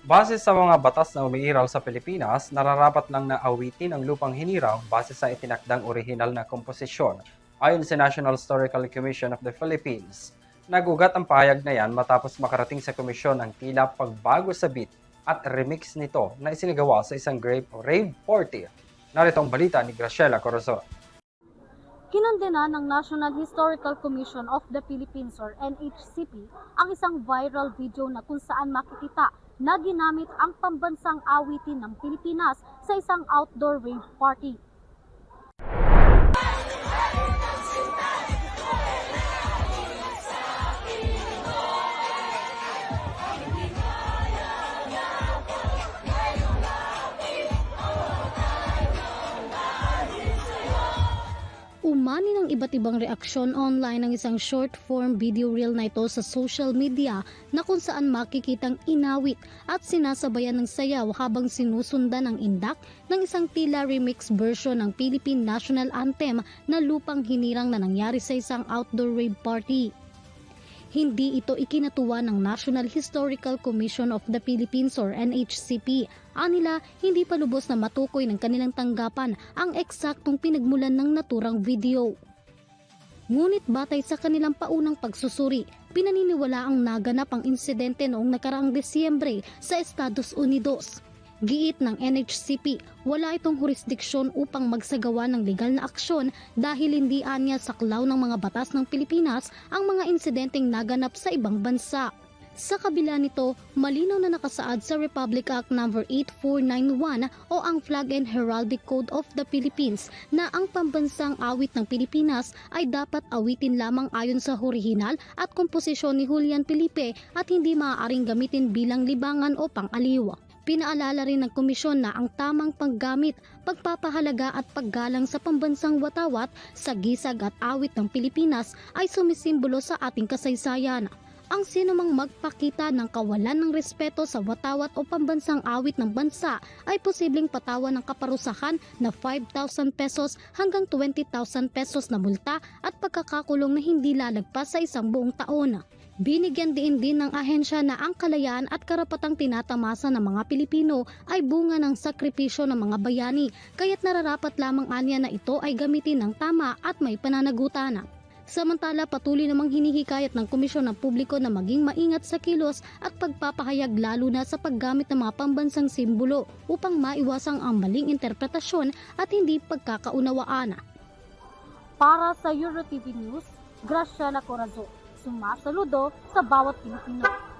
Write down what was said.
Base sa mga batas na umiiral sa Pilipinas, nararapat lang na awitin ang lupang hinirang base sa itinakdang orihinal na komposisyon, ayon sa National Historical Commission of the Philippines. Nagugat ang pahayag na yan matapos makarating sa komisyon ang tila pagbago sa beat at remix nito na isinagawa sa isang rave party. Narito ang balita ni Graciela Corazon. Kinondena ng National Historical Commission of the Philippines or NHCP ang isang viral video na kung saan makikita na ginamit ang pambansang awitin ng Pilipinas sa isang outdoor rave party. Umani ng iba't ibang reaksyon online ng isang short form video reel na ito sa social media na kung saan makikitang inawit at sinasabayan ng sayaw habang sinusundan ang indak ng isang tila remix version ng Philippine National Anthem na Lupang Hinirang na nangyari sa isang outdoor rave party. Hindi ito ikinatuwa ng National Historical Commission of the Philippines or NHCP. Anila, hindi pa lubos na matukoy ng kanilang tanggapan ang eksaktong pinagmulan ng naturang video. Ngunit batay sa kanilang paunang pagsusuri, pinaniniwala ang naganap ang insidente noong nakaraang Desyembre sa Estados Unidos. Giit ng NHCP, wala itong jurisdiksyon upang magsagawa ng legal na aksyon dahil hindi anya saklaw ng mga batas ng Pilipinas ang mga insidenteng naganap sa ibang bansa. Sa kabila nito, malinaw na nakasaad sa Republic Act No. 8491 o ang Flag and Heraldic Code of the Philippines na ang pambansang awit ng Pilipinas ay dapat awitin lamang ayon sa orihinal at komposisyon ni Julian Felipe at hindi maaaring gamitin bilang libangan o pang-aliw. Pinaalala rin ng komisyon na ang tamang paggamit, pagpapahalaga at paggalang sa pambansang watawat, sagisag at awit ng Pilipinas ay sumisimbolo sa ating kasaysayan. Ang sinumang magpakita ng kawalan ng respeto sa watawat o pambansang awit ng bansa ay posibleng patawan ng kaparusahan na 5,000 pesos hanggang 20,000 pesos na multa at pagkakakulong na hindi lalagpas sa isang buong taon. Binigyan din ng ahensya na ang kalayaan at karapatang tinatamasa ng mga Pilipino ay bunga ng sakripisyo ng mga bayani, kaya't nararapat lamang anya na ito ay gamitin ng tama at may pananagutan. Samantala, patuloy namang hinihikayat ng Komisyon ng Publiko na maging maingat sa kilos at pagpapahayag lalo na sa paggamit ng mga pambansang simbolo upang maiwasang ang maling interpretasyon at hindi pagkakaunawaan. Para sa EuroTV News, Graciela Corazon. Sumasaludo sa bawat Pilipino.